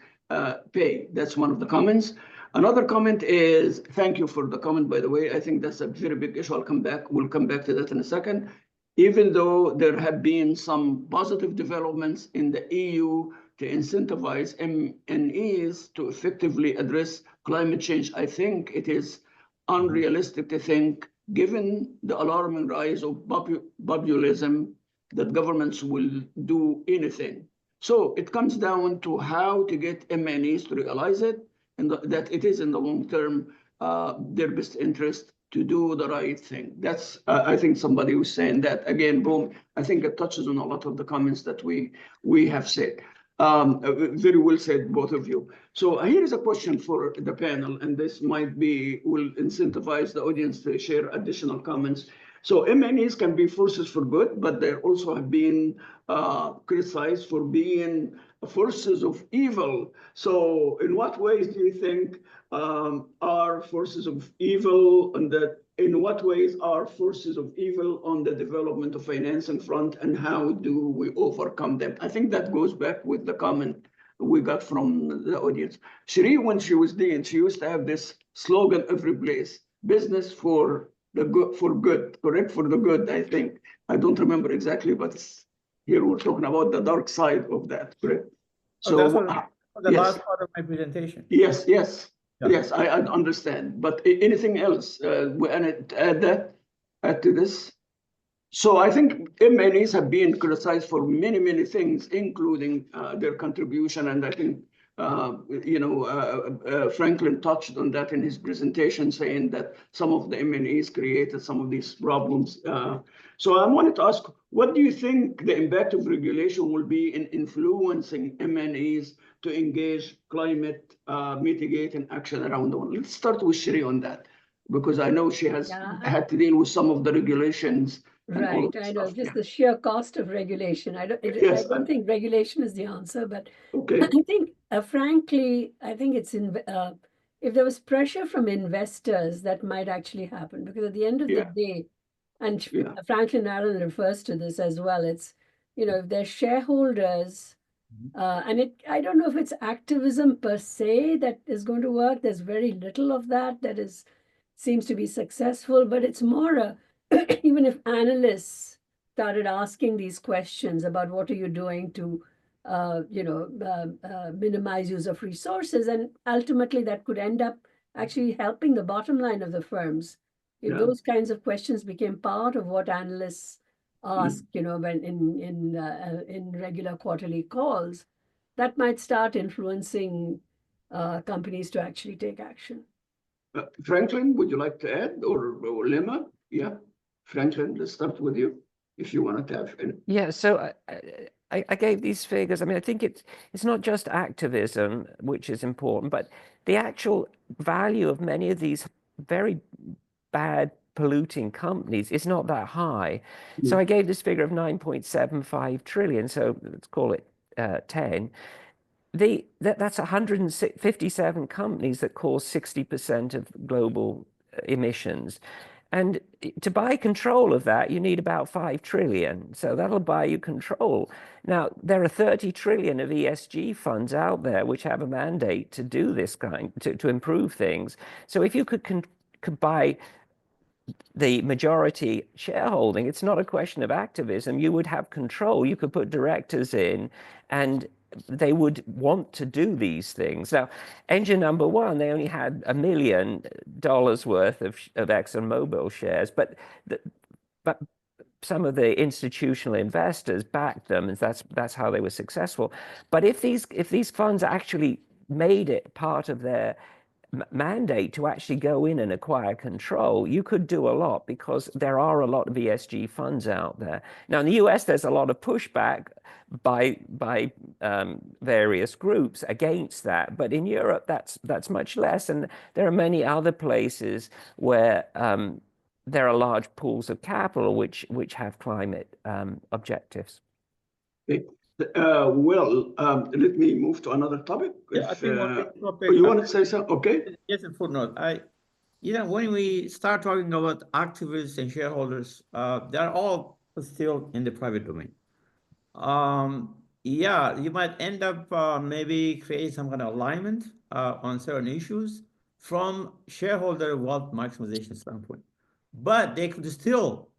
pay? That's one of the comments. Another comment is, thank you for the comment, by the way. I think that's a very big issue. We'll come back to that in a second. Even though there have been some positive developments in the EU to incentivize MNEs to effectively address climate change, I think it is unrealistic to think, given the alarming rise of populism, that governments will do anything. So it comes down to how to get MNEs to realize it, and that it is in the long term their best interest to do the right thing. That's, I think somebody was saying that. Again, boom, I think it touches on a lot of the comments that we have said. Very well said, both of you. So here is a question for the panel, and this will incentivize the audience to share additional comments. So MNEs can be forces for good, but they also have been criticized for being forces of evil. So in what ways do you think are forces of evil, and in what ways are forces of evil on the development of financing front, and how do we overcome them? I think that goes back with the comment we got from the audience. Shri, when she was dean, she used to have this slogan every place: business for the good, correct? For the good, I think. I don't remember exactly, but here we're talking about the dark side of that, correct? So that's the yes. last part of my presentation. Yes, yes. Yeah. Yes, I understand. But anything else? Add to this? So I think MNEs have been criticized for many, many things, including their contribution. And I think, Franklin touched on that in his presentation, saying that some of the MNEs created some of these problems. So I wanted to ask, what do you think the impact of regulation will be in influencing MNEs to engage climate mitigating action around the world? Let's start with Shri on that, because I know she has had to deal with some of the regulations. Right, I know, just the sheer cost of regulation. I don't think regulation is the answer, but okay. I think, frankly, I think it's if there was pressure from investors, that might actually happen, because at the end of the day, and Franklin Allen refers to this as well, it's, if they're shareholders, and I don't know if it's activism per se that is going to work. There's very little of that seems to be successful, but it's more even if analysts started asking these questions about what are you doing to minimize use of resources, and ultimately that could end up actually helping the bottom line of the firms. If those kinds of questions became part of what analysts ask, when in regular quarterly calls, that might start influencing companies to actually take action. Franklin, would you like to add, or Lemma? Yeah, Franklin, let's start with you, if you wanted to have any. Yeah, so I gave these figures. I mean, I think it's not just activism, which is important, but the actual value of many of these very bad polluting companies is not that high. So I gave this figure of 9.75 trillion, so let's call it 10. That's 157 companies that cause 60% of global emissions. And to buy control of that, you need about 5 trillion. So that'll buy you control. Now, there are 30 trillion of ESG funds out there which have a mandate to do this to improve things. So if you could buy the majority shareholding, it's not a question of activism. You would have control. You could put directors in, and they would want to do these things. Now, engine number one, they only had $1 million worth of ExxonMobil shares, but some of the institutional investors backed them, and that's how they were successful. But if these funds actually made it part of their mandate to actually go in and acquire control, you could do a lot, because there are a lot of ESG funds out there. Now, in the US, there's a lot of pushback by various groups against that. But in Europe, that's much less. And there are many other places where there are large pools of capital which have climate objectives. Okay. Let me move to another topic. Yeah, I think you want to say something? Okay. Yes, a footnote. When we start talking about activists and shareholders, they're all still in the private domain. You might end up maybe create some kind of alignment on certain issues from shareholder wealth maximization standpoint, but they could still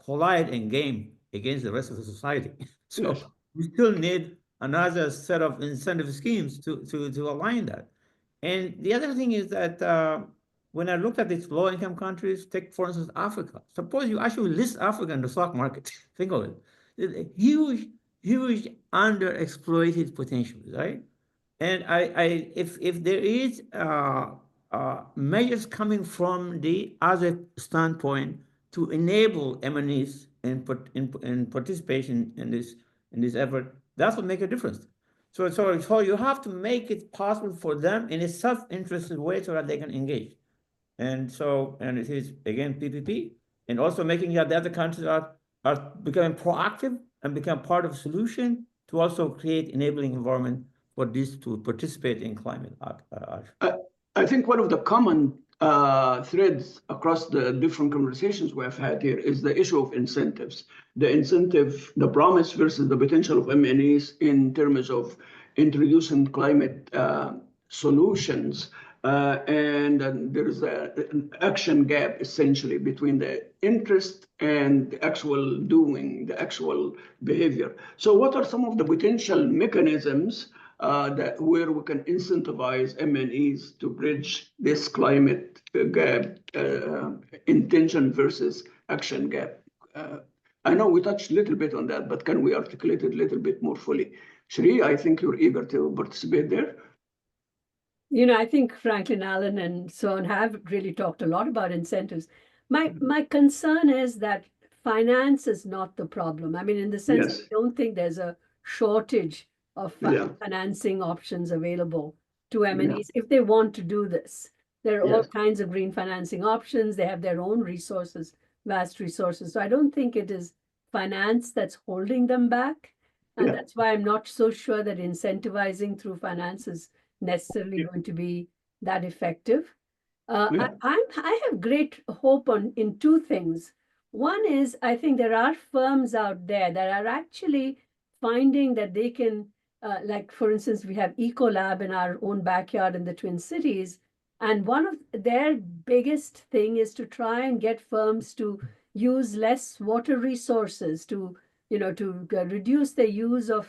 collide and game against the rest of the society. So we still need another set of incentive schemes to align that. And the other thing is that when I looked at these low-income countries, take for instance Africa. Suppose you actually list Africa in the stock market. Think of it. It's a huge underexploited potential, right? And if there is measures coming from the other standpoint to enable MNEs in participation in this effort. That's what makes a difference. So you have to make it possible for them in a self-interested way so that they can engage. And it is again PPP, and also making sure that the other countries are becoming proactive and become part of a solution to also create enabling environment for this to participate in climate action. I think one of the common threads across the different conversations we have had here is the issue of incentives. The incentive, the promise versus the potential of MNEs in terms of introducing climate solutions. And there is an action gap essentially between the interest and the actual doing, the actual behavior. So what are some of the potential mechanisms where we can incentivize MNEs to bridge this climate gap, intention versus action gap? I know we touched a little bit on that, but can we articulate it a little bit more fully? Shri, I think you're eager to participate there. I think Franklin Allen and so on have really talked a lot about incentives. My concern is that finance is not the problem. I mean, in the sense that I don't think there's a shortage of financing options available to MNEs if they want to do this. There are all kinds of green financing options. They have their own resources, vast resources. So I don't think it is finance that's holding them back. And that's why I'm not so sure that incentivizing through finance is necessarily going to be that effective. I have great hope in two things. One is I think there are firms out there that are actually finding that they can, like for instance, we have Ecolab in our own backyard in the Twin Cities, and one of their biggest thing is to try and get firms to use less water resources, to reduce the use of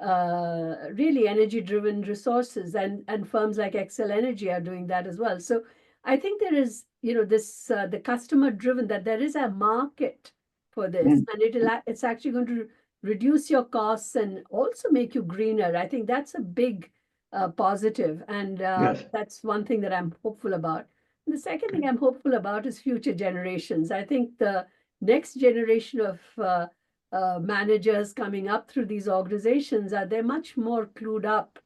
really energy-driven resources, and firms like Excel Energy are doing that as well. So I think there is, this the customer-driven, that there is a market for this, and it's actually going to reduce your costs and also make you greener. I think that's a big positive, and that's one thing that I'm hopeful about. And the second thing I'm hopeful about is future generations. I think the next generation of managers coming up through these organizations they're much more clued up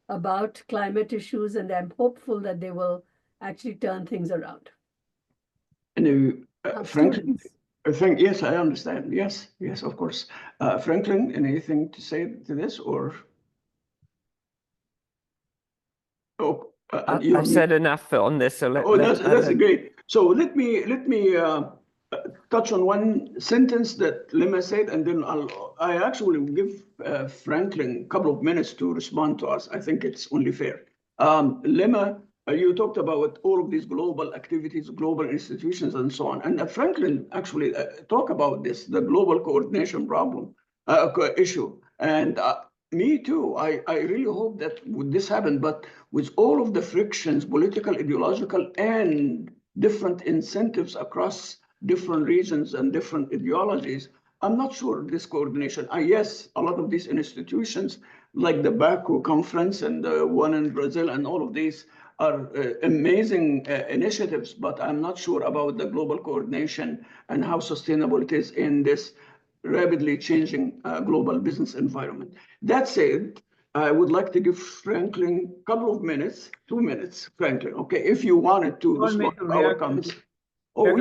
about climate issues, and I'm hopeful that they will actually turn things around. And Franklin, I think, yes, I understand. Yes, of course. Franklin, anything to say to this, or? Oh, I've said enough on this. So that's great. So let me touch on one sentence that Lemma said, and then I actually will give Franklin a couple of minutes to respond to us. I think it's only fair. Lemma, you talked about all of these global activities, global institutions, and so on. And Franklin actually talked about this, the global coordination problem issue. And me too. I really hope that this happen, but with all of the frictions, political, ideological, and different incentives across different regions and different ideologies, I'm not sure this coordination. Yes, a lot of these institutions, like the Baku conference and the one in Brazil and all of these are amazing initiatives, but I'm not sure about the global coordination and how sustainable it is in this rapidly changing global business environment. That said, I would like to give Franklin a couple of minutes, 2 minutes, Franklin, okay, if you wanted to respond to our comments. Oh,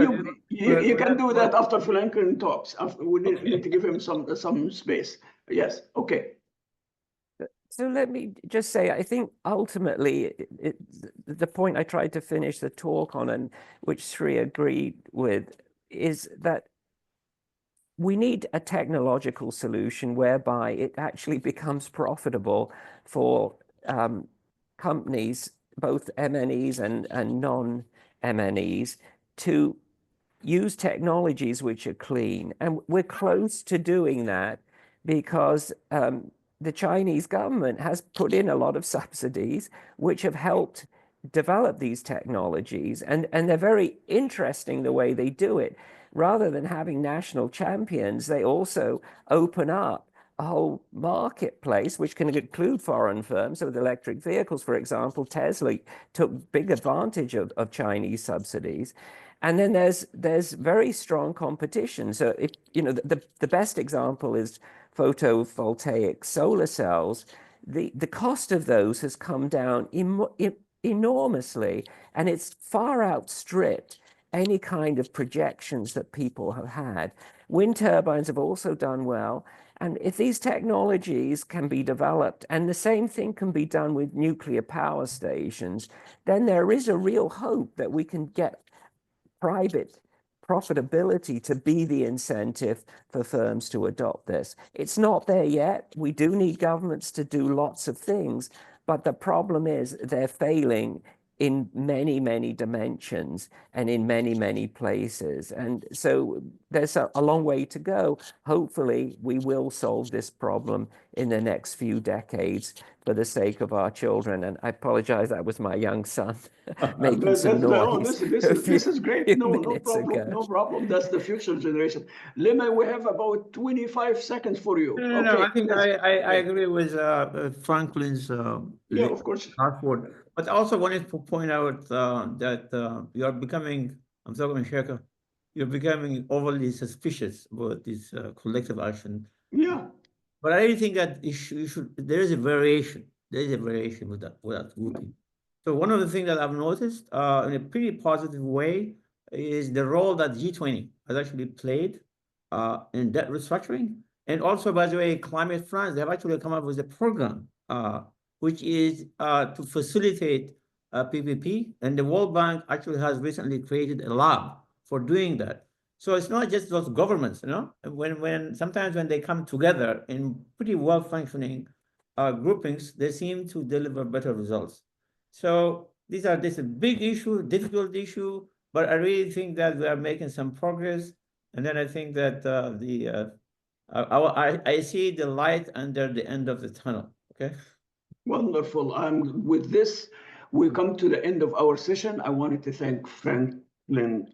you can do that after Franklin talks. We need to give him some space. Yes, okay. So let me just say, I think ultimately the point I tried to finish the talk on, and which Sri agreed with, is that we need a technological solution whereby it actually becomes profitable for companies, both MNEs and non-MNEs, to use technologies which are clean. And we're close to doing that because the Chinese government has put in a lot of subsidies which have helped develop these technologies. And they're very interesting the way they do it. Rather than having national champions, they also open up a whole marketplace, which can include foreign firms. So with electric vehicles, for example, Tesla took big advantage of Chinese subsidies. And then there's very strong competition. So if the best example is photovoltaic solar cells. The cost of those has come down enormously, and it's far outstripped any kind of projections that people have had. Wind turbines have also done well. And if these technologies can be developed, and the same thing can be done with nuclear power stations, then there is a real hope that we can get private profitability to be the incentive for firms to adopt this. It's not there yet. We do need governments to do lots of things, but the problem is they're failing in many, many dimensions and in many, many places. And so there's a long way to go. Hopefully, we will solve this problem in the next few decades for the sake of our children. And I apologize, that was my young son making some noise. This is great. No problem. Ago. No problem. That's the future generation. Lemma, we have about 25 seconds for you. No, I think I agree with Franklin's yeah, of course. Hartford. But I also wanted to point out that you're becoming, I'm talking Sheikha, you're becoming overly suspicious about this collective action. Yeah. But I really think that there is a variation. There is a variation with that grouping. So one of the things that I've noticed in a pretty positive way is the role that G20 has actually played in debt restructuring. And also, by the way, Climate France, they have actually come up with a program which is to facilitate PPP. And the World Bank actually has recently created a lab for doing that. So it's not just those governments, sometimes when they come together in pretty well-functioning groupings, they seem to deliver better results. So this is a big issue, difficult issue, but I really think that we are making some progress. And then I think that I see the light under the end of the tunnel. Okay. Wonderful. With this, we come to the end of our session. I wanted to thank Franklin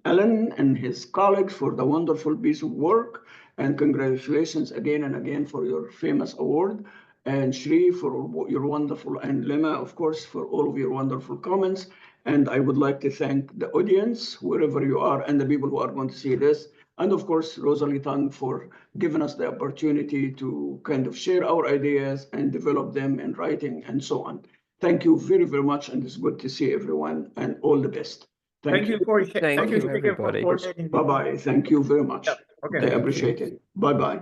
Allen and his colleagues for the wonderful piece of work, and congratulations again and again for your famous award, and Shri for your wonderful, and Lemma, of course, for all of your wonderful comments. And I would like to thank the audience, wherever you are, and the people who are going to see this. And of course, Rosalie Tang for giving us the opportunity to kind of share our ideas and develop them in writing and so on. Thank you very, very much. And it's good to see everyone, and all the best. Thank you, everybody. Bye-bye. Thank you very much. Yeah. Okay. I appreciate it. Bye-bye.